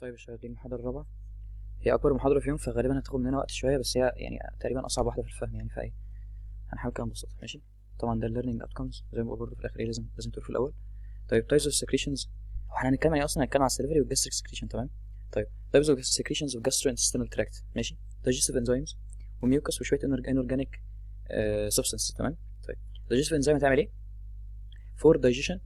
طيب يا شباب، دي المحاضرة الرابعة. هي أكبر محاضرة فيهم، فغالبا هتاخد مننا وقت شوية، بس هي يعني تقريبا أصعب واحدة في الفهم يعني. فإيه هنحاول كده نبسطها. ماشي. طبعا ده learning outcomes زي ما بقول برضه في الآخر. إيه لازم تقول في الأول. طيب types of secretions. احنا هنتكلم يعني أصلا هنتكلم على السليفري والجاستريك secretion. تمام. طيب types of secretions of gastrointestinal tract. ماشي. digestive enzymes وميوكس وشوية inorganic substances. تمام. طيب digestive enzyme هتعمل إيه؟ for digestion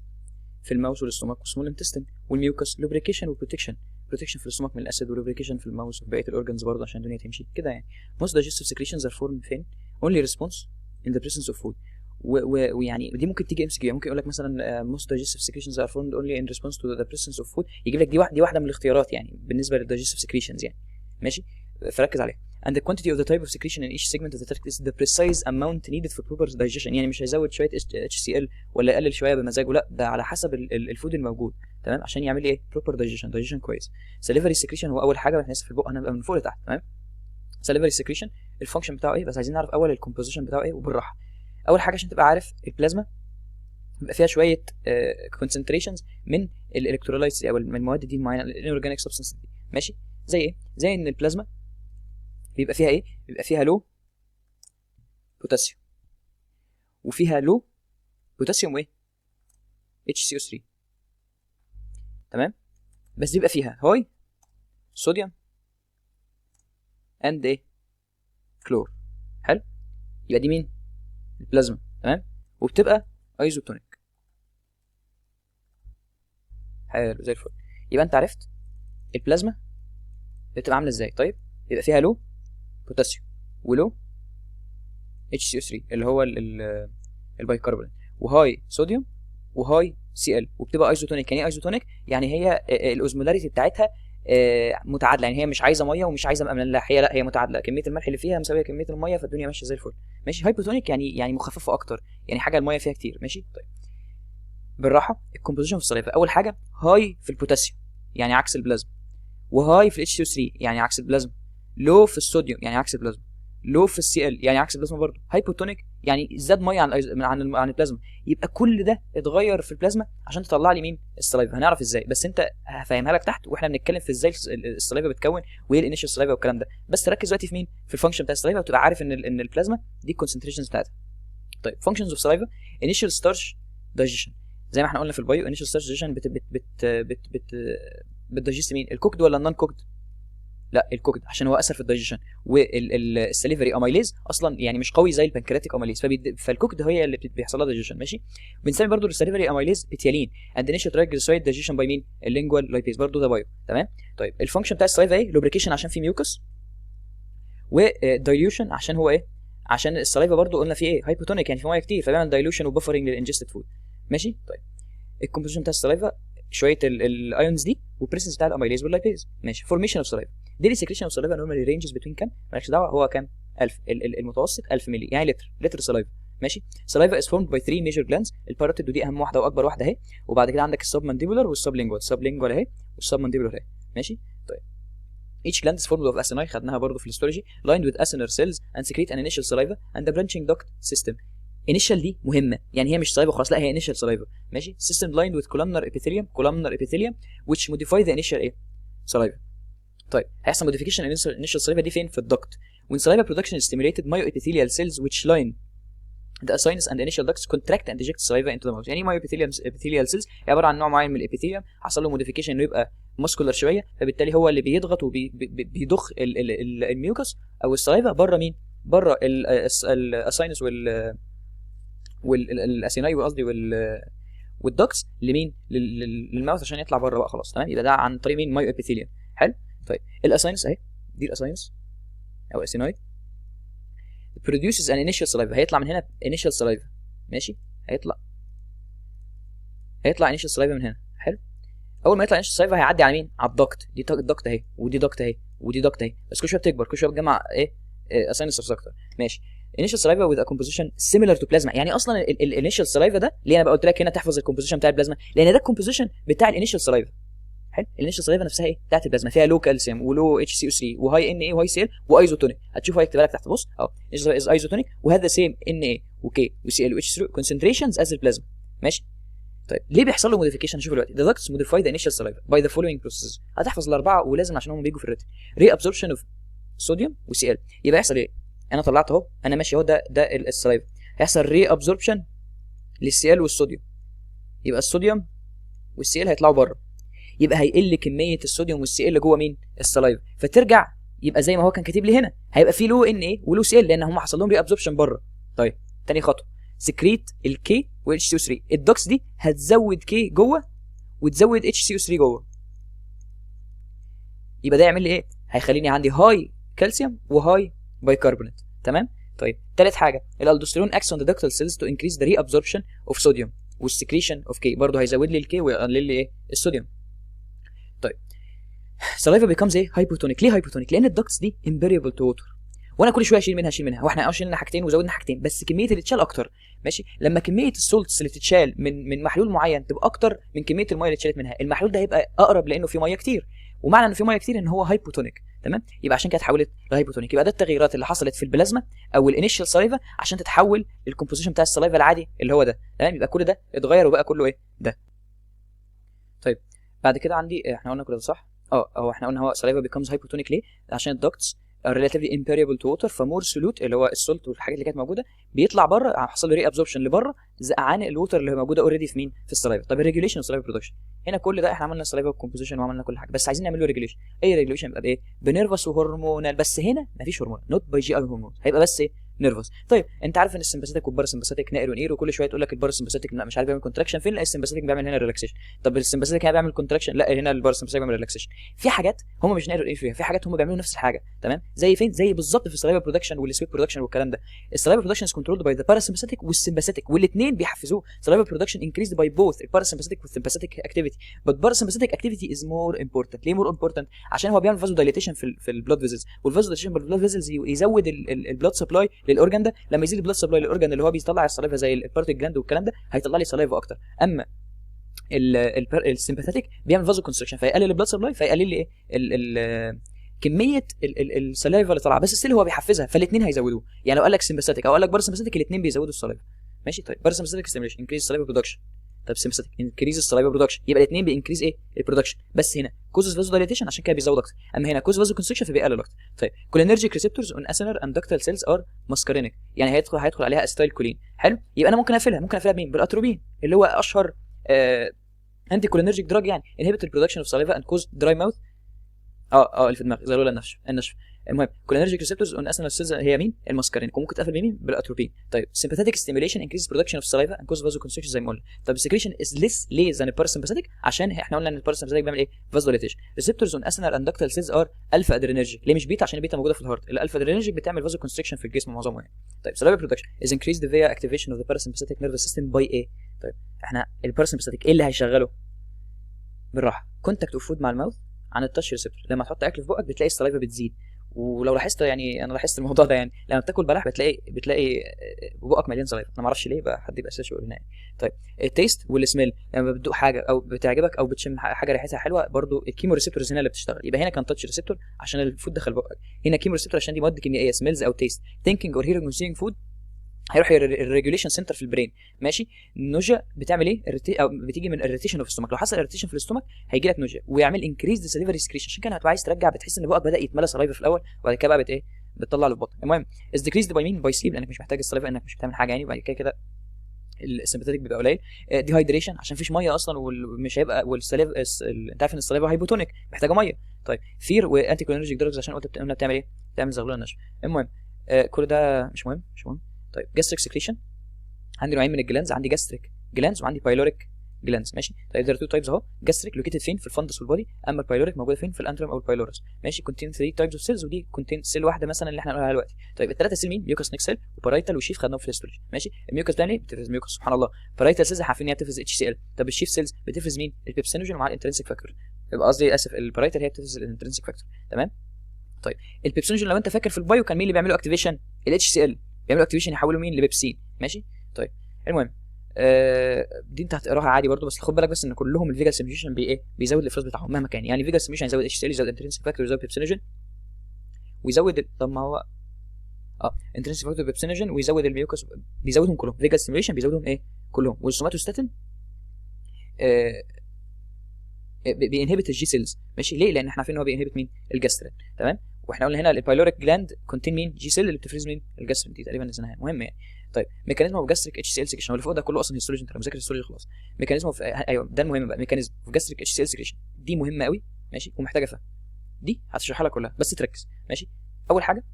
في الماوس والاستوماك والسمول انتستين، والميوكس lubrication وبروتكشن في الاستوماك من الاسيد، ولوبريكيشن في الماوس وفي بقيه الاورجنز برضه عشان الدنيا تمشي كده يعني. most digestive secretions are formed فين؟ only response in the presence of food. ويعني دي ممكن تيجي MCQ، ممكن يقول لك مثلا most digestive secretions are formed only in response to the presence of food، يجيب لك دي واحده من الاختيارات يعني بالنسبه للdigestive secretions يعني. ماشي، فركز عليها. and the quantity of the type of secretion in each segment of the tract is the precise amount needed for proper digestion. يعني مش هيزود شويه HCl ولا يقلل شويه بمزاجه، لا ده على حسب الفود الموجود. تمام، عشان يعمل ايه proper digestion كويس. salivary secretion هو اول حاجه احنا في البق، هنبقى من فوق لتحت. تمام. salivary secretion الفانكشن بتاعه ايه، بس عايزين نعرف اول الكومبوزيشن بتاعه ايه وبالراحه. اول حاجه عشان تبقى عارف البلازما بيبقى فيها شويه concentrations من الالكترولايتس او المواد دي المعينه، الاورجانيك سبستانس دي. ماشي. زي ايه؟ زي ان البلازما بيبقى فيها ايه؟ بيبقى فيها لو بوتاسيوم، وفيها لو بوتاسيوم وايه؟ HCO3. تمام. بس بيبقى فيها هاي صوديوم اند ايه؟ كلور. حلو. يبقى دي مين؟ البلازما. تمام. وبتبقى ايزوتونيك. حلو زي الفل. يبقى انت عرفت البلازما بتبقى عامله ازاي. طيب يبقى فيها لو بوتاسيوم ولو HCO3 اللي هو البايكربونات، وهاي صوديوم وهاي Cl، وبتبقى ايزوتونيك. يعني ايه ايزوتونيك؟ يعني هي الاوزمولاريتي بتاعتها متعادله، يعني هي مش عايزه ميه ومش عايزه ملح، لا هي متعادله، كميه الملح اللي فيها مساويه كميه الميه، فالدنيا ماشيه زي الفل. ماشي. هايبوتونيك يعني مخففه اكتر، يعني حاجه الميه فيها كتير. ماشي. طيب بالراحه. الكومبوزيشن في السلايفا، اول حاجه هاي في البوتاسيوم يعني عكس البلازما، وهاي في HCO3 يعني عكس البلازما، لو في الصوديوم يعني عكس البلازما، لو في Cl يعني عكس البلازما برضه، هايبوتونيك يعني زاد ميه عن البلازما. يبقى كل ده اتغير في البلازما عشان تطلع لي مين؟ السلايفا. هنعرف ازاي، بس انت هفهمها لك تحت واحنا بنتكلم في ازاي السلايفا بتكون وايه الانيشال سلايفا والكلام ده. بس تركز دلوقتي في مين؟ في الفانكشن بتاع السلايفا، وتبقى عارف ان البلازما دي الكونسنتريشنز بتاعتها. طيب فانكشنز اوف سلايفا: انيشال ستارش دايجيشن، زي ما احنا قلنا في البايو. انيشال ستارش دايجيشن بتدايجست مين؟ الكوكد ولا النون كوكد؟ لا الكوكد، عشان هو اثر في الدايجيشن. والسليفري اميليز اصلا يعني مش قوي زي البنكرياتيك اميليز، فالكوكد هي اللي بيحصل لها دايجيشن. ماشي. بنسمي برضو السليفري اميليز بتيالين اند انيشال ترايجليسيرايد دايجيشن باي مين؟ اللينجوال لايبيز، برضو ده بايو. تمام. طيب الفانكشن بتاع السلايفا ايه؟ لوبريكيشن عشان في ميوكس، ودايلوشن عشان هو ايه؟ عشان السلايفا برضو قلنا فيه ايه؟ هايبوتونيك يعني في ميه كتير، فبيعمل دايلوشن وبفرنج للانجستد فود. ماشي. طيب الكومبوزيشن بتاع السلايفا شويه الايونز دي والبريسنس بتاع الاميليز واللايبيز. ماشي. فورميشن اوف سلايفا: ديلي سكريشن اوف سلايفا نورمالي رينجز بتوين كام؟ مالكش دعوه، هو كام؟ 1000. المتوسط 1000 مللي، يعني لتر سلايفا. ماشي. سلايفا از فورمد باي 3 ميجر جلاندز، الباروتيد ودي اهم واحده واكبر واحده اهي، وبعد كده عندك السب مانديبولار والسب لينجوال. السب لينجوال اهي والسب مانديبولار اهي. ماشي. طيب each gland is formed of acini، خدناها برضه في الهيستولوجي، lined with acinar cells and secrete an initial saliva and a branching duct system. initial دي مهمه، يعني هي مش سلايفا خلاص، لا هي initial saliva. ماشي. system lined with columnar epithelium which modify the initial ايه؟ saliva. طيب هيحصل modification initial saliva دي فين؟ في الدكت. when saliva production is stimulated myoepithelial cells which line the acinus and initial ducts contract and eject saliva into the mouth. يعني myoepithelial cells عباره عن نوع معين من الابيثيليوم حصل له modification انه يبقى ماسكولار شويه، فبالتالي هو اللي بيضغط وبيضخ الميوكس او السلايفا بره مين؟ بره الاساينس والاسيناي قصدي والدكتس لمين؟ للماوث عشان يطلع بره بقى خلاص. تمام. يبقى ده عن طريق مين؟ مايو ابيثيليوم. حلو. طيب الاساينس اهي، دي الاساينس او اسيناي produces an initial saliva، هيطلع من هنا initial saliva. ماشي. هيطلع initial saliva من هنا. حلو. اول ما يطلع initial saliva هيعدي على مين؟ على الدكت. دي الدكت اهي، ودي دكت اهي، ودي دكت اهي، بس كل شويه بتكبر، كل شويه بتجمع ايه؟ اساينس اكتر. ماشي. initial saliva with a composition similar to plasma. يعني اصلا الانيشال سلايفا ده ليه انا بقى قلت لك هنا تحفظ الكومبوزيشن بتاع البلازما؟ لان ده الكومبوزيشن بتاع الانيشال سلايفا. حلو. الانيشال سلايفا نفسها ايه؟ بتاعت البلازما، فيها لو كالسيوم ولو HCO3 وهاي ان اي وهاي سي ال وايزوتونيك. هتشوفها يكتبها لك تحت. بص اهو از ايزوتونيك وهذا سيم ان اي وكي وسي ال واتش 3 كونسنتريشنز از البلازما. ماشي. طيب ليه بيحصل له موديفيكيشن؟ نشوف دلوقتي. the ducts modify the initial saliva by the following processes. هتحفظ الاربعه ولازم عشان هم بيجوا في الريتم. reabsorption of صوديوم وسي ال. يبقى يحصل ايه؟ انا طلعت اهو، انا ماشي اهو، ده السلايفا، هيحصل reabsorption للسي ال والصوديوم، يبقى الصوديوم والسي ال هيطلعوا بره، يبقى هيقل كميه الصوديوم والسي ال جوه مين؟ السلايفا، فترجع يبقى زي ما هو كان كاتب لي هنا، هيبقى في له ان ايه ولو سي ال لان هم حصل لهم reabsorption بره. طيب تاني خطوه، سكريت الكي والاتش سي او 3. الدوكس دي هتزود كي جوه وتزود اتش سي او 3 جوه، يبقى ده يعمل لي ايه؟ هيخليني عندي هاي كالسيوم وهاي بايكربونات. تمام. طيب ثالث حاجه، الالدوستيرون اكس اون ذا ductal cells to increase the reabsorption of sodium والسكريشن اوف كي، برضه هيزود لي الكي ويقلل لي ايه؟ الصوديوم. طيب سلايفا بيكمز ايه؟ هايبوتونيك. ليه هايبوتونيك؟ لان الدكتس دي امبيريبل تو ووتر، وانا كل شويه اشيل منها واحنا شيلنا حاجتين وزودنا حاجتين، بس كميه اللي تتشال اكتر. ماشي، لما كميه السولتس اللي تتشال من محلول معين تبقى اكتر من كميه الميه اللي اتشالت منها، المحلول ده هيبقى اقرب لانه فيه ميه كتير، ومعنى انه فيه ميه كتير ان هو هايبوتونيك. تمام، يبقى عشان كده اتحولت لهايبوتونيك. يبقى ده التغييرات اللي حصلت في البلازما او الانيشال سلايفا عشان تتحول للكومبوزيشن بتاع السلايفا العادي اللي هو ده. تمام، يبقى كل ده اتغير وبقى كله ايه؟ ده. طيب بعد كده عندي احنا قلنا كل ده صح؟ هو احنا قلنا هو سلايفا بيكمز هايبوتونيك ليه؟ عشان الدكتس relatively impermeable to water، فمور سولوت اللي هو السولت والحاجات اللي كانت موجوده بيطلع بره، حصل له ري ابزوربشن لبره عن الووتر اللي موجوده اوريدي في مين؟ في السلايفا. طب الريجوليشن والسلايفا برودكشن، هنا كل ده احنا عملنا السلايفا كومبوزيشن وعملنا كل حاجه، بس عايزين نعمل له ريجوليشن. اي ريجوليشن يبقى بايه؟ بنيرفس وهرمونال، بس هنا مفيش هرمون، نوت باي جي اي هرمون، هيبقى بس ايه؟ نيرفس. طيب انت عارف ان السمباثيك والباراسمباثيك نائر ونير، وكل شويه تقول لك الباراسمباثيك مش عارف بيعمل كونتراكشن فين، لا السمباثيك بيعمل هنا ريلاكسيشن. طب السمباثيك هنا بيعمل كونتراكشن، لا هنا الباراسمباثيك بيعمل ريلاكسيشن. في حاجات هم مش نائر ونير فيها، في حاجات هم بيعملوا نفس الحاجه. تمام، زي فين؟ زي بالظبط في السلايفا برودكشن والسويت برودكشن والكلام ده. السلايفا برودكشن از كنترولد باي ذا باراسمباثيك والسمباثيك، والاثنين بيحفزوه. سلايفا برودكشن انكريزد باي بوث الباراسمباثيك والسمباثيك اكتيفيتي، بس باراسمباثيك اكتيفيتي از مور امبورتنت. ليه مور امبورتنت؟ عشان هو بيعمل فازو دايليتيشن في البلاد فيزلز، والفازو دايليتيشن بالبلاد فيزلز يزود البلاد سبلاي للاورجان ده. لما يزيد البلاد سبلاي للاورجان اللي هو بيطلع السلايفا زي البارتيك جلاند والكلام ده، هيطلع لي سلايفا اكتر. اما السمباثيك بيعمل فازو كونستركشن فيقلل البلاد سبلاي، فيقلل لي ايه؟ كميه السلايفا اللي طالعه، بس ستيل هو بيحفزها، فالاثنين هيزودوه. يعني لو قال لك سمباثيك او قال لك باراسمباثيك، الاثنين بيزودوا السلايفا. ماشي. طيب باراسمباثيك ستيميوليشن انكريز السلايفا برودكشن، طب سمباثيك انكريز السلايفا برودكشن، يبقى الاثنين بينكريز ايه؟ البرودكشن. بس هنا كوزز فازو دايليتيشن عشان كده بيزود اكتر، اما هنا كوز فازو كونستركشن فبيقلل اكتر. طيب كولينرجيك ريسبتورز اون اسينر اند دكتال سيلز ار ماسكارينيك، يعني هيدخل عليها استايل كولين. حلو، يبقى انا ممكن اقفلها بمين؟ بالاتروبين اللي هو اشهر انتي كولينرجيك دراج، يعني انهبت البرودكشن اوف سلايفا اند كوز دراي ماوث. اللي في دماغي زي النشف. المهم كولينرجيك ريسبتورز اون اسينال سيلز هي مين؟ الماسكارينيك، وممكن تقفل بمين؟ بالاتروبين. طيب سمباثيك ستيميوليشن انكريز برودكشن اوف سلايفا اند كوز فازو كونستريكشن زي ما قلنا. طب السكريشن از ليس ليه ذان الباراسمباثيك، عشان احنا قلنا ان الباراسمباثيك بيعمل ايه؟ فازو دايليتيشن. ريسبتورز اون اسينال اند دكتال سيلز ار الفا ادرينرجيك، ليه مش بيتا؟ عشان البيتا موجوده في الهارت، الالفا ادرينرجيك بتعمل فازو كونستريكشن في الجسم معظمه يعني. طيب سلايفا برودكشن از انكريزد فيا اكتيفيشن اوف ذا باراسمباثيك نيرفس سيستم باي ايه؟ طيب احنا الباراسمباثيك ايه اللي هيشغله؟ بالراحه، كونتاكت اوف فود مع الماوث عن التاتش ريسبتور. لما تحط اكل في بقك بتلاقي السلايفا بتزيد، ولو لاحظت يعني انا لاحظت الموضوع ده، يعني لما بتاكل بلح بتلاقي بقك مليان سلايفا، انا ما اعرفش ليه بقى، حد يبقى اساسي يقول لنا يعني. طيب التيست والسميل، لما بتدوق حاجه او بتعجبك او بتشم حاجه ريحتها حلوه، برضو الكيمو ريسبتورز هنا اللي بتشتغل. يبقى هنا كان تاتش ريسبتور عشان الفود دخل بقك، هنا كيمو ريسبتور عشان دي مواد كيميائيه سميلز او تيست. ثينكينج اور هيرنج سينج فود هيروح الريجوليشن سنتر في البرين. ماشي، النوجا بتعمل ايه؟ او بتيجي من الريتيشن في الستومك، لو حصل اريتيشن في الستومك هيجي لك نوجا ويعمل انكريز سليفري سكريشن، عشان كده هتبقى عايز ترجع، بتحس ان بقك بدا يتملى سلايفا في الاول وبعد كده بقى ايه؟ بتطلع له البطن. المهم از ديكريزد باي مين؟ باي سليب، لانك مش محتاج السلايفا، انك مش بتعمل حاجه يعني، وبعد كده السمباثيك بيبقى قليل. ديهايدريشن عشان مفيش ميه اصلا ومش هيبقى، والسلايفا انت عارف ان السلايفا هايبوتونيك محتاجه ميه. طيب فير وانتي كولينرجيك دراجز عشان قلنا بتعمل ايه؟ بتعمل زغلول النشف. المهم كل ده مش مهم. طيب جاستريك سكريشن، عندي نوعين من الجلاندز، عندي جاستريك جلاندز وعندي بايلوريك جلاندز. ماشي. طيب there are two types اهو. جاستريك لوكيتد فين؟ في الفندس والبودي، اما البايلوريك موجوده فين؟ في الانترم او البايلورس. ماشي. كونتين 3 تايبس اوف سيلز، ودي كونتين سيل واحده مثلا اللي احنا هنقولها دلوقتي. طيب الثلاثه سيل مين؟ ميوكس نيك سيل وبارايتال وشيف، خدناهم في الهيستولوجي. ماشي. الميوكس بتعمل ايه؟ بتفرز ميوكس، سبحان الله. بارايتال سيلز عارفين ان هي بتفرز اتش سي ال. طب الشيف سيلز بتفرز مين؟ البيبسينوجين مع الانترنسيك فاكتور، يبقى قصدي اسف البارايتال هي بتفرز الانترنسيك فاكتور. تمام. طيب البيبسينوجين لو انت فاكر في البايو كان مين اللي بيعملوا اكتيفيشن؟ الاتش سي ال، بيعملوا اكتيفيشن يحولوا مين؟ لبيبسين. ماشي. طيب المهم دي انت هتقراها عادي برضو، بس خد بالك بس ان كلهم الفيجال سيميوليشن بيزود الافراز بتاعهم مهما كان، يعني فيجال سيميوليشن يزود اتش سي ال، يزود انترنسيك فاكتور، يزود بيبسينوجين ويزود طب ما هو انترنسيك فاكتور بيبسينوجين، ويزود الميوكس، بيزودهم كلهم. فيجال سيميوليشن بيزودهم كلهم، والسوماتوستاتين بينهبت الجي سيلز. ماشي، ليه؟ لان احنا عارفين ان هو بينهبت مين؟ الجاسترين. تمام. واحنا قلنا هنا البايلوريك جلاند كونتين مين؟ جي سيل اللي بتفرز مين؟ الجاسترين. دي تقريبا نسيناها، مهم يعني. طيب ميكانيزم اوف جاستريك اتش سي ال سكريشن، اللي فوق ده كله اصلا هيستولوجي، انت مذاكر هيستولوجي خلاص. ميكانيزم اوف ايوه ده المهم بقى، ميكانيزم اوف جاستريك اتش سي ال سكريشن دي مهمه قوي. ماشي، ومحتاجه فهم. دي هتشرحها لك كلها بس تركز. ماشي، اول حاجه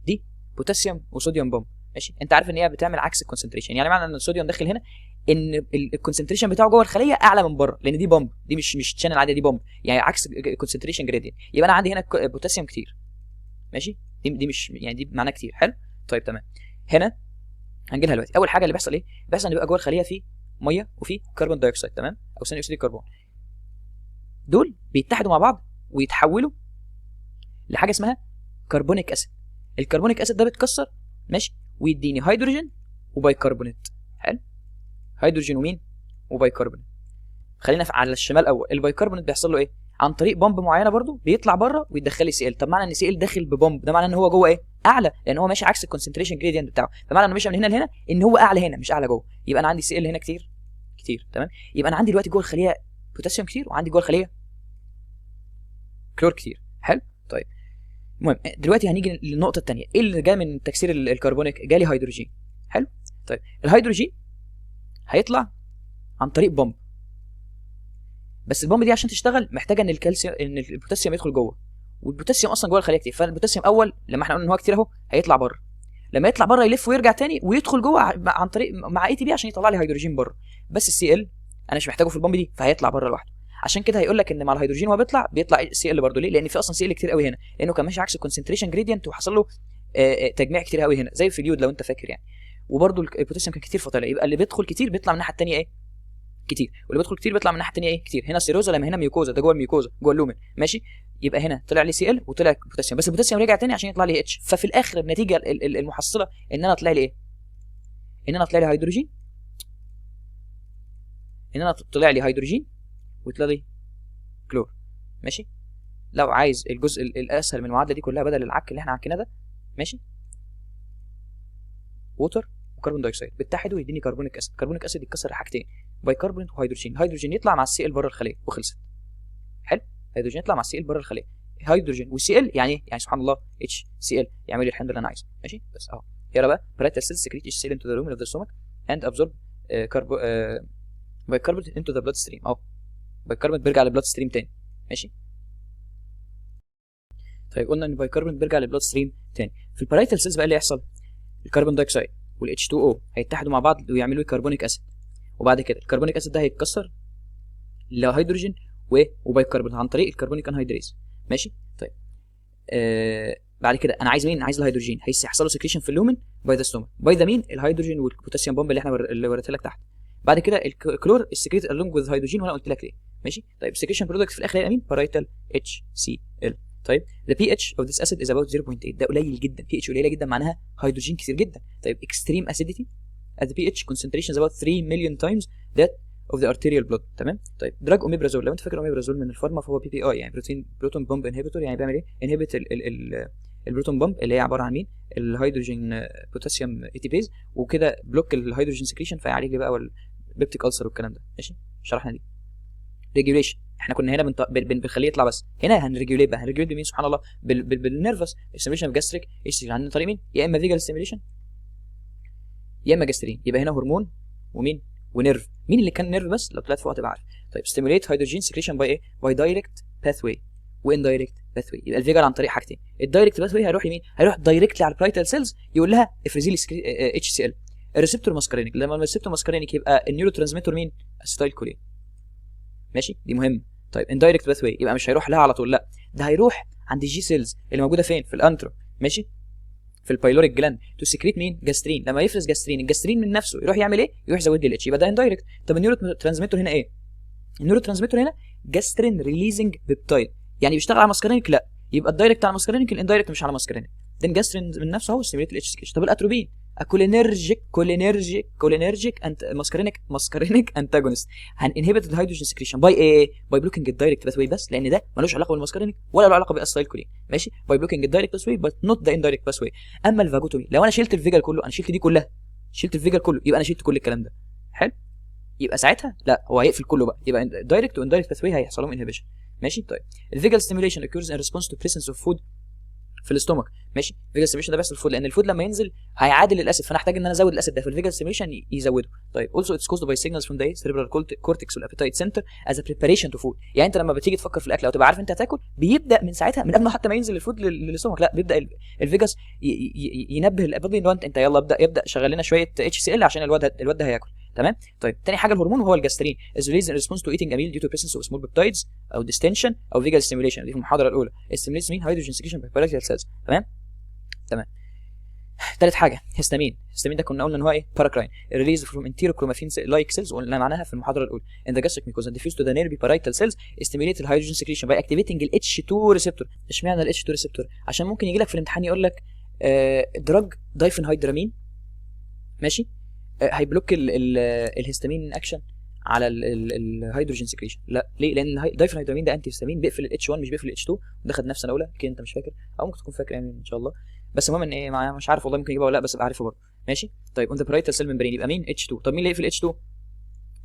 دي بوتاسيوم وصوديوم بومب. ماشي، انت عارف ان هي بتعمل عكس الكونسنتريشن، يعني معنى ان الصوديوم داخل هنا ان الكونسنتريشن بتاعه جوه الخليه اعلى من بره، لان دي بومب، دي مش تشانل عاديه، دي بومب، يعني عكس الكونسنتريشن جريدينت. يبقى انا عندي هنا بوتاسيوم كتير. ماشي، دي مش يعني دي معناها كتير. حلو، طيب تمام. هنا هنجي لها دلوقتي. اول حاجه اللي بيحصل ايه؟ بيحصل ان يبقى جوه الخليه في ميه وفي كربون دايوكسيد، تمام، او ثاني اكسيد الكربون. دول بيتحدوا مع بعض ويتحولوا لحاجه اسمها كربونيك اسيد. الكربونيك اسيد ده بيتكسر، ماشي، ويديني هيدروجين وبايكربونات. حلو، هيدروجين ومين؟ وبايكربونات. خلينا على الشمال اول. البايكربونات بيحصل له ايه؟ عن طريق بامب معينه برضو بيطلع بره ويدخل لي سي ال. طب معنى ان سي ال داخل ببامب ده معناه ان هو جوه ايه؟ اعلى، لان هو ماشي عكس الكونسنتريشن جريدينت بتاعه، فمعنى انه ماشي من هنا لهنا ان هو اعلى هنا مش اعلى جوه. يبقى انا عندي سي ال هنا كتير كتير، تمام. يبقى انا عندي دلوقتي جوه الخليه بوتاسيوم كتير وعندي جوه الخليه كلور كتير. حلو، طيب المهم دلوقتي هنيجي للنقطه الثانيه. ايه اللي جاي من تكسير الكربونيك؟ جالي هيدروجين. حلو، طيب الهيدروجين هيطلع عن طريق بامب، بس البامب دي عشان تشتغل محتاجه ان الكالسيوم ان البوتاسيوم يدخل جوه، والبوتاسيوم اصلا جوه الخليه كتير، فالبوتاسيوم اول لما احنا قلنا ان هو كتير اهو هيطلع بره، لما يطلع بره يلف ويرجع تاني ويدخل جوه عن طريق مع اي تي بي عشان يطلع لي هيدروجين بره. بس السي ال انا مش محتاجه في البامب دي، فهيطلع بره لوحده. عشان كده هيقول لك ان مع الهيدروجين وهو بيطلع سي ال برضه. ليه؟ لان في اصلا سي ال كتير قوي هنا، لانه كان ماشي عكس الكونسنتريشن جريدينت وحصل له تجميع كتير قوي هنا زي في اليود لو انت فاكر يعني. وبرضه البوتاسيوم كان كتير فطلع، يبقى اللي بيدخل كتير بيطلع من الناحيه الثانيه ايه؟ كتير، واللي بيدخل كتير بيطلع من الناحيه الثانيه ايه؟ كتير. هنا سيروزا لما هنا ميوكوزا، ده جوه الميوكوزا جوه اللومن. ماشي، يبقى هنا طلع لي سي ال وطلع بوتاسيوم، بس البوتاسيوم رجع تاني عشان يطلع لي اتش. ففي الاخر النتيجه المحصله ان انا طلع لي ايه؟ ان انا طلع لي هيدروجين، ان انا طلع لي هيدروجين وطلع لي كلور. ماشي، لو عايز الجزء الاسهل من المعادله دي كلها بدل العك اللي احنا عكيناه ده، ماشي، ووتر وكربون دايوكسيد بيتحدوا يديني كربونيك اسيد. كربونيك اسيد يتكسر لحاجتين، بايكربونات وهيدروجين. هيدروجين يطلع مع السي ال بره الخليه وخلصت. حلو، هيدروجين يطلع مع السي ال بره الخليه. هيدروجين والسي ال يعني ايه؟ يعني سبحان الله اتش سي ال يعمل لي الحمض اللي انا عايزه. ماشي، بس اهو يلا بقى برايتال سيلز سكريت اتش سي ال انتو ذا لومن اوف ذا ستومك اند ابزورب بايكربونات انتو ذا بلاد ستريم. اهو بايكربونات بيرجع للبلاد ستريم تاني. ماشي، طيب قلنا ان البايكربونات بيرجع للبلاد ستريم تاني. في البرايتال سيلز بقى اللي يحصل الكربون دايوكسيد والاتش 2 او هيتحدوا مع بعض ويعملوا كربونيك اسيد، وبعد كده الكربونيك اسيد ده هيتكسر لهيدروجين وبايكربونات عن طريق الكربونيك انهيدريز. ماشي، طيب بعد كده انا عايز مين؟ عايز الهيدروجين. هيحصل له سكريشن في اللومن باي ذا ستومك، باي ذا مين؟ الهيدروجين والبوتاسيوم بومب اللي وريتها لك تحت. بعد كده الكلور السكريت الونج وذ هيدروجين وانا قلت لك ليه. ماشي، طيب السكريشن برودكت في الاخر هيبقى مين؟ بارايتال اتش سي ال. طيب the pH of this acid is about 0.8. ده قليل جدا، pH قليله جدا معناها هيدروجين كتير جدا. طيب extreme acidity at the pH concentration is about 3 million times that of the arterial blood. تمام. طيب دراج اوميبرازول، لو انت فاكر اوميبرازول من الفارما فهو بي بي اي يعني بروتون بومب انهبيتور، يعني بيعمل ايه؟ انهبيت البروتون بومب اللي هي عباره عن مين؟ الهيدروجين بوتاسيوم ايتيبيز، وكده بلوك الهيدروجين سكريشن فيعالج لي بقى البيبتيك ألسر والكلام ده. ماشي، شرحنا دي. ريجوليشن احنا كنا هنا بنخليه يطلع بس، هنا هنريجوليت بقى. هنريجوليت بمين؟ سبحان الله بالنيرفس ستيميوليشن اوف جاستريك عن طريق مين؟ يا اما فيجال ستيميوليشن يا اما جاسترين. يبقى هنا هرمون ومين؟ ونيرف. مين اللي كان نيرف بس؟ لو طلعت فوق هتبقى عارف. طيب ستيموليت هيدروجين سكريشن باي ايه؟ باي دايركت باثوي واندايركت باثوي. يبقى الفيجال عن طريق حاجتين. الدايركت باثوي هيروح لمين؟ هيروح دايركتلي على البرايتال سيلز يقول لها افرزي لي اتش سي ال. الريسبتور ماسكارينيك، لما الريسبتور ماسكارينيك يبقى النيورو ترانسميتر مين؟ اسيتايل كولين. ماشي، دي مهم. طيب اندايركت باثوي يبقى مش هيروح لها على طول، لا ده هيروح عند الجي سيلز اللي موجوده فين؟ في الانترو. ماشي، في البايلوريك جلاند تو سكريت مين؟ جاسترين. لما يفرز جاسترين، الجاسترين من نفسه يروح يعمل ايه؟ يروح يزود لي الاتش، يبقى ده اندايركت. طب النيورو ترانسميتر هنا ايه؟ النيورو ترانسميتر هنا جاسترين ريليزنج بيبتايد، يعني بيشتغل على ماسكارينيك؟ لا، يبقى الدايركت على ماسكارينيك، الاندايركت مش على ماسكارينيك. ده جاسترين من نفسه هو ستيميوليت الاتش سكريشن. طب الاتروبين كولينرجيك انت ماسكارينيك انتاجونست هننهبت الهيدروجين سكريشن باي ايه؟ باي بلوكينج الدايركت باثوي بس، لان ده ملوش علاقه بالماسكارينيك ولا له علاقه بالاسيتايل كولين. ماشي، باي بلوكينج الدايركت باثوي بس نوت ذا اندايركت باثوي. اما الفاجوتومي لو انا شلت الفيجل كله، انا شلت دي كلها، شلت الفيجل كله، يبقى انا شلت كل الكلام ده. حلو، يبقى ساعتها لا، هو هيقفل كله بقى، يبقى دايركت واندايركت باثوي هيحصل لهم انهبيشن. ماشي. طيب الفيجال ستيميوليشن occurs in response to presence of food في الاستومك. ماشي. الفيجال ستيميوليشن ده بيحصل في الفود، لان الفود لما ينزل هيعادل الاسيد، فانا احتاج ان انا ازود الاسيد ده، فالفيجال ستيميوليشن يزوده. طيب also it's caused by signals from the cerebral cortex والابيتايت سنتر as a preparation to food. يعني انت لما بتيجي تفكر في الاكل او تبقى عارف انت هتاكل، بيبدا من ساعتها، من قبل ما حتى ما ينزل الفود للاستومك، لا بيبدا الفيجاس ينبه الابيض ان انت يلا يبدا شغل لنا شويه HCl عشان الواد ده هياكل. تمام. طيب تاني حاجه الهرمون وهو الجاسترين is released in response to eating a meal due to presence of small peptides او distension او vagal stimulation. دي في المحاضره الاولى. stimulates mean hydrogen secretion by parietal cells. تمام. ثالث حاجه هيستامين. الهيستامين ده كنا قلنا ان هو ايه؟ باراكراين ريليز فروم انتيروكروماتين لايك سيلز، قلنا معناها في المحاضره الاولى ان ذا gastric mucosa diffuse to the nervy parietal cells stimulate the hydrogen secretion by activating ال H2 receptor. اشمعنى ال H2 receptor؟ عشان ممكن يجي لك في الامتحان يقول لك دراج دايفنهيدرامين ماشي هيبلوك الهيستامين اكشن على الهيدروجين سكريشن. لا ليه؟ لان الدايفنهيدرامين ده انتي هيستامين، بيقفل ال H1 مش بيقفل ال H2، وده خدناه في سنه اولى كده، انت مش فاكر او ممكن تكون فاكر يعني ان شاء الله، بس المهم ان ايه مش عارف والله ممكن يجيبها ولا لا، بس ابقى عارفه برضه. ماشي. طيب اون ذا برايتال سيل ممبرين يبقى مين؟ H2. طب مين اللي يقفل H2؟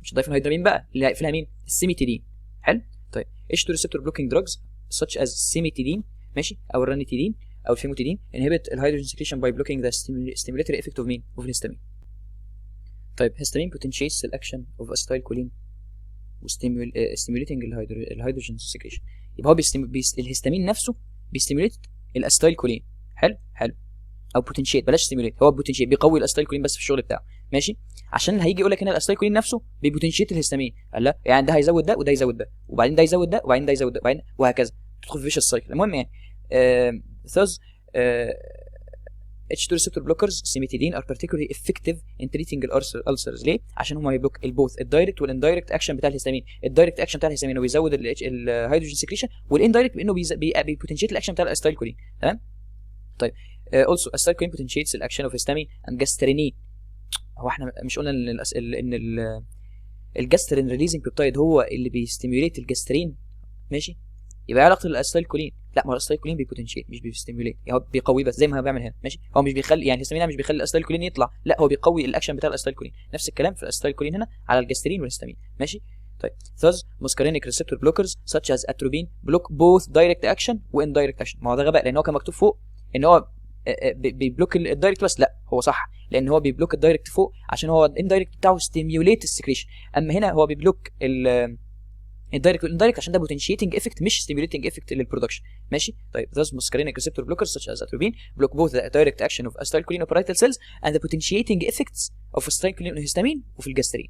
مش الدايفنهيدرامين بقى، اللي هيقفلها مين؟ السيميتيدين. حلو. طيب H2 receptor blocking drugs such as سيميتيدين ماشي او الرانيتيدين او الفيموتيدين inhibit الهيدروجين سكريشن by blocking the stimulatory effect of مين؟ of الهستامين. طيب هستامين potentiates الاكشن of acetylcholine stimulating الهيدروجين سكريشن. يبقى هو الهستامين نفسه بيستيموليت الاستايلكولين. حلو او بوتنشيت، بلاش ستيموليت، هو بوتنشيت بيقوي الاستايلكولين بس في الشغل بتاعه. ماشي. عشان هيجي يقول لك هنا الاستايلكولين نفسه بيبوتنشيت الهستامين، قال لا يعني ده هيزود ده وده يزود ده وبعدين ده يزود ده وبعدين ده يزود ده وبعدين وهكذا، تدخل في فيش السايكل. المهم يعني thus H2 receptor blockers cimetidine are particularly effective in treating ulcers. ليه؟ عشان هم هيبلوك البوث الدايركت والاندايركت اكشن بتاع الهستامين. الدايركت اكشن بتاع الهستامين وبيزود الهيدروجين سكريشن، والاندايركت بانه بيبوتنشيت الاكشن بتاع الاستايلكولين. تمام. طيب also acetylcholine potentiates الاكشن اوف هستامين and gastrinine. هو احنا مش قلنا ان الجاسترين ريليزنج بيبتايد هو اللي بيستيموليت الجاسترين؟ ماشي. يبقى علاقه الاستايلكولين؟ لا، ما هو الاستايلكولين بيبوتنشيت مش بيستيموليت، يعني هو بيقوي بس زي ما هو بيعمل هنا. ماشي. هو مش بيخلي يعني الهستامين مش بيخلي الاستايلكولين يطلع، لا هو بيقوي الاكشن بتاع الاستايلكولين. نفس الكلام في الاستايلكولين هنا على الجاسترين والهستامين. ماشي. طيب thus muscarinic receptor blockers such as atropine block both direct action و indirect action. ما هو ده غباء، لان هو كان مكتوب فوق ان هو بيبلوك الدايركت بس، لا هو صح لان هو بيبلوك الدايركت فوق عشان هو الاندايركت بتاعه ستيميوليت السكريشن، اما هنا هو بيبلوك الدايركت والاندايركت عشان ده بوتنشيتنج افكت مش ستيميوليتنج افكت للبرودكشن. ماشي. طيب thus muscarinic receptor blockers such as atropine block both the direct action of acetylcholine parietal cells and the potentiating effects of acetylcholine والهستامين وفي الجاسترين.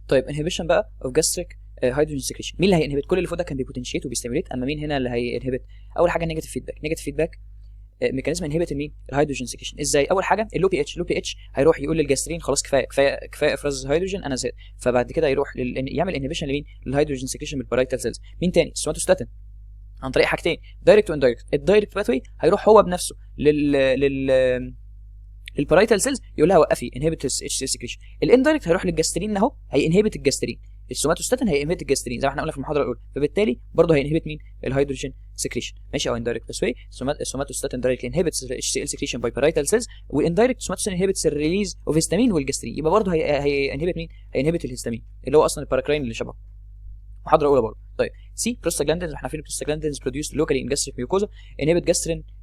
طيب inhibition بقى of gastric هيدروجين سكريشن. مين اللي هينهبت؟ كل اللي فوق ده كان بيبوتنشيت وبيستيموليت، اما مين هنا اللي هينهبت؟ اول حاجه النيجاتيف فيدباك. نيجاتيف فيدباك ميكانيزم انهبت مين؟ الهيدروجين سكريشن. ازاي؟ اول حاجه اللو بي اتش هيروح يقول للجاسترين خلاص كفايه افراز هيدروجين انا زهقت، فبعد كده يروح يعمل انهبيشن لمين؟ للهيدروجين سكريشن بالبارايتال سيلز. مين تاني؟ السوماتوستاتين عن طريق حاجتين دايركت واندايركت. الدايركت باثوي هيروح هو بنفسه للبارايتال سيلز يقول لها وقفي انهبت اتش سي سكريشن. الاندايركت هيروح للجاسترين اهو هينهبت الجاسترين. السوماتوستاتين هينهبت الجاسترين زي ما احنا قلنا في المحاضره الاولى، فبالتالي برضه هينهبت مين؟ الهيدروجين سكريشن. ماشي. او اندايركت بس واي السوماتوستاتين دايركت انهبتس اتش سي ال سكريشن باي بارايتال سيلز، والاندايركت السوماتوستاتين انهبتس الريليز اوف هيستامين والجاسترين، يبقى برضه هينهبت مين؟ هينهبت الهيستامين اللي هو اصلا الباراكراين اللي شبهه. محاضره اولى برضه. طيب سي بروستاجلاندينز، احنا عارفين البروستاجلاندينز بروديوسد لوكالي ان جاستريك ميوكوزا انهبت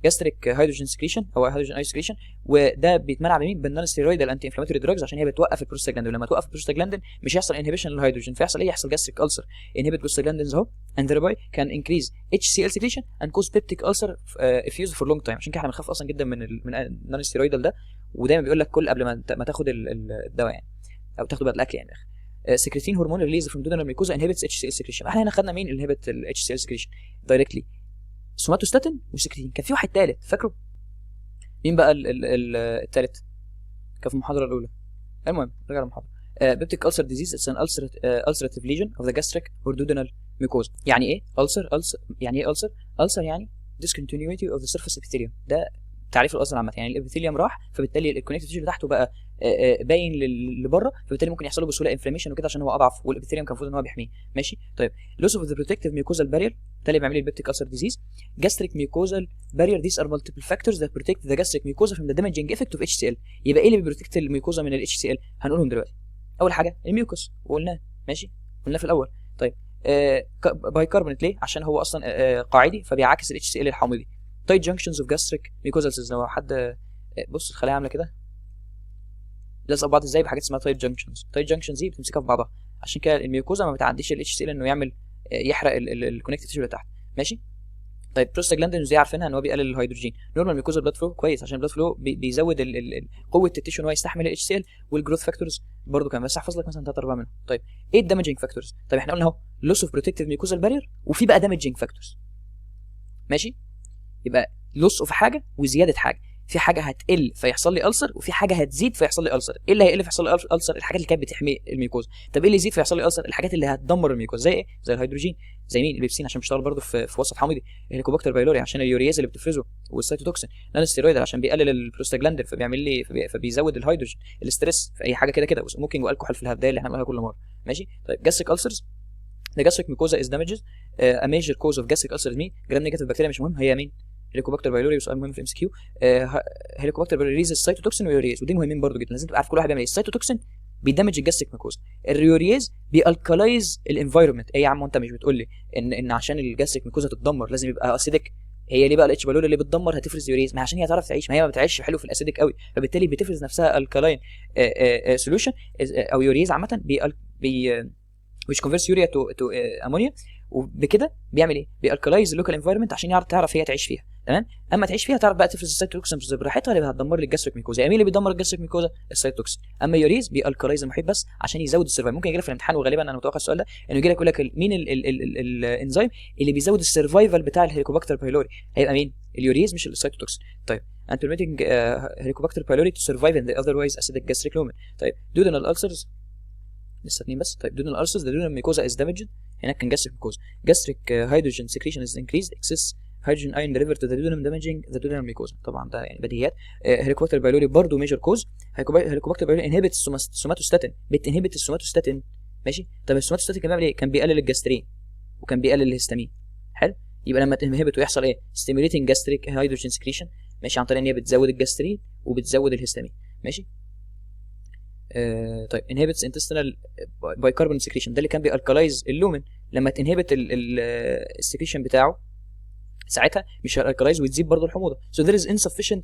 جاستريك هيدروجين سكريشن او هيدروجين اي سكريشن، وده بيتمنع بمين؟ بالنون ستيرويدال انتي انفلاماتوري دراجز عشان هي بتوقف البروستاجلاندين، ولما توقف البروستاجلاندين مش هيحصل انهبيشن للهيدروجين، فيحصل ايه؟ يحصل جاستريك ألسر. انهبت بروستاجلاندينز اهو and thereby can increase HCl secretion and cause peptic ulcer if used for long time. عشان كده احنا بنخاف اصلا جدا من النون ستيرويدال ده، ودايما بيقول لك كل قبل ما تاخد الدواء يعني او تاخده بعد الاكل يعني. سكريتين هرمون ريليز فروم دودنال ميكوزا انهبيتس اتش سي ال سكريشن. احنا هنا خدنا مين اللي انهبت الاتش سي ال سكريشن دايركتلي؟ سوماتوستاتين وسكريتين. كان في واحد ثالث فاكره؟ مين بقى الثالث؟ كان في المحاضره الاولى. المهم رجع للمحاضره. بيبتيك ألسر ديزيز اتس ان ulcerative lesion of the gastric or duodenal mucosa. يعني ايه ألسر؟ يعني ايه ألسر؟ ألسر يعني discontinuity of the surface epithelium. ده تعريف الألسر عامه، يعني الابيثيليوم راح فبالتالي الكونكتيف تيشو بتاعته بقى باين لبره، فبالتالي ممكن يحصل له بسهوله انفلاميشن وكده عشان هو اضعف، والابيثيليوم كان المفروض ان هو بيحميه. ماشي. طيب لوس اوف ذا بروتكتيف ميوكوزال بارير ده اللي بيعمل البيبتيك ألسر ديزيز. جاستريك ميوكوزال بارير ذيس ار مالتيبل فاكتورز ذات بروتكت ذا جاستريك ميوكوزا فروم ذا دامجينج افكت اوف اتش سي ال. يبقى ايه اللي بيبروتكت الميوكوزا من الاتش سي ال؟ هنقولهم دلوقتي. اول حاجه الميوكوس وقلنا ماشي، قلنا في الاول. طيب بايكربونات ليه؟ عشان هو اصلا قاعدي فبيعاكس ال HCl الحامضي. تايت جانكشنز اوف جاستريك ميكوزال سيلز، لو حد بص الخلايا عامله كده لازقه بعض ازاي بحاجات اسمها تايت جانكشنز. تايت جانكشنز دي بتمسكها في بعضها، عشان كده الميوكوزا ما بتعديش ال HCl انه يعمل يحرق الكونكتيف تيشو اللي تحت. ماشي. طيب بروستاجلاندينز دي عارفينها ان هو بيقلل الهيدروجين. نورمال ميوكوزا بلاد فلو كويس عشان البلاد فلو بيزود قوه التيشو ان هو يستحمل ال HCl. والجروث فاكتورز برضه كمان، بس احفظ لك مثلا 3 4 منهم. طيب ايه الدامجنج فاكتورز؟ طيب احنا قلنا اهو لوس اوف بروتكتيف ميوكوزال بارير، وفي بقى دامجنج فاكتورز. ماشي، يبقى لوس اوف حاجه وزياده حاجه. في حاجه هتقل فيحصل لي ألسر، وفي حاجه هتزيد فيحصل لي ألسر. ايه اللي هيقل فيحصل لي ألسر؟ الحاجات اللي كانت بتحمي الميوكوزا. طب ايه اللي يزيد فيحصل لي ألسر؟ الحاجات اللي هتدمر الميوكوزا. زي ايه؟ زي الهيدروجين. زي مين؟ البيبسين عشان بيشتغل برضه في وسط حامضي. الهيليكوباكتر بايلوري عشان اليورياز اللي بتفرزه، والسيتوتوكسين. نان ستيرويد عشان بيقلل البروستاجلاندين فبيعمل لي فبيزود الهيدروجين. الاستريس في اي حاجه كده كده. سموكينج والكحول في الهبدايه اللي احنا بنقولها كل مره. ماشي. طيب جاستريك ألسرز، the gastric mucosa is damages. A major cause of gastric ulcers مين؟ جرام نيجاتيف بكتيريا مش مهم، هي مين؟ هيليكوباكتر بايلوري، سؤال مهم في ام سي كيو. هيليكوباكتر بايلوري ريز السيتوتوكسين واليوريز، ودي مهمين برضو جدا، لازم تبقى عارف كل واحد بيعمل ايه. السيتوتوكسين بيدمج الجاستريك ميكوزا، اليوريز بيالكلايز الانفايرمنت. ايه يا عم وانت مش بتقول لي ان عشان الجاستريك ميكوزا تتدمر لازم يبقى اسيدك؟ هي ليه بقى الاتش بايلوري اللي بتدمر هتفرز يوريز؟ ما عشان هي تعرف تعيش، ما هي ما بتعيش حلو في الاسيدك قوي، فبالتالي بتفرز نفسها الكلاين سوليوشن او يوريز عامه which converts urea to ammonia. وبكده بيعمل ايه؟ بيالكلايز اللوكال انفايرمنت عشان تعرف هي تعيش فيها. تمام. اما تعيش فيها تعرف بقى تفرز السيتوتوكسين براحتها اللي هتدمر لي الجاستريك ميكوزا. مين اللي بيدمر الجاستريك ميكوزا؟ السيتوتوكسين. اما يوريز بيالكلايز المحيط بس عشان يزود السرفايف. ممكن يجي لك في الامتحان، وغالبا انا متوقع السؤال ده انه يجي لك يقول لك مين الانزيم اللي بيزود السرفايفل بتاع الهيليكوباكتر بايلوري؟ هيبقى مين؟ اليوريز مش السيتوتوكسين. طيب and permitting Helicobacter pylori to survive in the otherwise acidic gastric lumen. طيب duodenal ulcers لسه 2 بس. طيب duodenal ulcers the duodenal mucosa is damaged. هناك كان gastric mucosa. Gastric hydrogen secretion is increased. Excess hydrogen ion delivered to the duodenum damaging the duodenal mucosa. طبعا ده يعني بديهيات. Helicobacter pylori برضه major cause. Helicobacter pylori inhibits somatostatin. بتنهبت السوماتوستاتين. ماشي. طب السوماتوستاتين كان بيعمل ايه؟ كان بيقلل الجاسترين وكان بيقلل الهستامين. حلو. يبقى لما تنهبت ويحصل ايه؟ stimulating gastric hydrogen secretion. ماشي، عن طريق ان هي بتزود الجاسترين وبتزود الهستامين. ماشي. طيب inhibits intestinal bicarbonate secretion، ده اللي كان بيالكلايز اللومن. لما تنهبت السكريشن بتاعه ساعتها مش هالكلايز وتزيد برضه الحموضه. so there is insufficient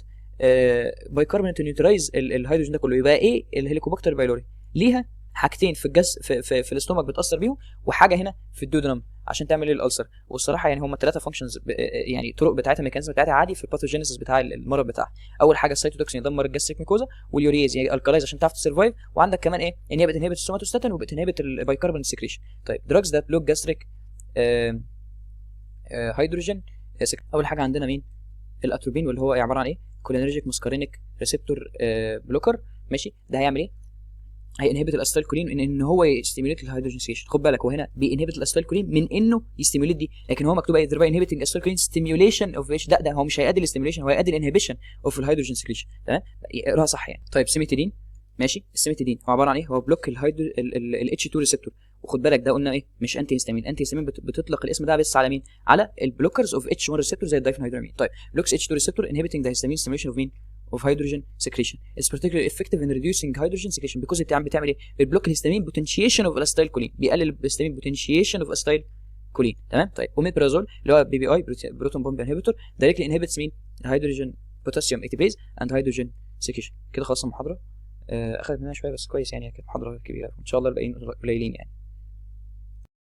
bicarbonate to neutralize الهيدروجين ده كله. يبقى ايه الهيليكوباكتر بايلوري؟ ليها حاجتين في الجس في الاستومك بتاثر بيهم، وحاجه هنا في الدودنم عشان تعمل الالسر. والصراحه يعني هم الثلاثه فانكشنز يعني طرق بتاعتها، الميكانيزم بتاعتها عادي في الباثوجينيسيس بتاع المرض بتاعها. اول حاجه السيتوتوكسين يدمر الجاستريك ميكوزا، واليوريز يعني الكلايز عشان تعرف تسرفايف، وعندك كمان ايه؟ ان هي بتنهبت السوماتوستاتين وبتنهبت البايكربونات سكريشن. طيب دراجز ذات بلوك جاستريك هيدروجين. اول حاجه عندنا مين؟ الاتروبين، واللي هو عباره عن ايه؟ كولينرجيك ماسكارينيك ريسبتور بلوكر. ماشي. ده هيعمل ايه؟ هينهبت الاسيتايلكولين ان هو يستيميوليت الهيدروجين سكريشن. خد بالك هو هنا بينهبت الاسيتايلكولين من انه يستيميوليت دي، لكن هو مكتوب ايه؟ ذير انهبيتنج اسيتايلكولين ستيميوليشن اوف ايش؟ ده هو مش هيؤدي للستيميوليشن، هو هيؤدي الانهبيشن اوف الهيدروجين سكريشن. تمام. اقراها صح يعني. طيب سيميتيدين. ماشي. السيميتيدين هو عباره عن ايه؟ هو بلوك الاتش 2 ريسبتور. وخد بالك ده قلنا ايه؟ مش انتي هيستامين. انتي هيستامين بتطلق الاسم ده بس على مين؟ على البلوكرز اوف اتش 1 ريسبتور زي الدايفينهيدرامين. طيب بلوكس اتش 2 ريسبتور انهبيتنج ذا هيستامين ستيميوليشن اوف مين؟ of hydrogen secretion. It's particularly effective in reducing hydrogen secretion because بتعمل ايه؟ بتبلوك الهستامين potentiation of acetylcholine، بيقلل الهستامين potentiation of acetylcholine. تمام. طيب اوميبرازول اللي هو بي بي اي بروتون بومب انهبيتور directly inhibits مين؟ الهيدروجين بوتاسيوم اتيبيز and hydrogen secretion. كده خلصنا المحاضره. اخذت منها شويه بس كويس يعني، كانت محاضره كبيره، ان شاء الله الباقيين قليلين يعني.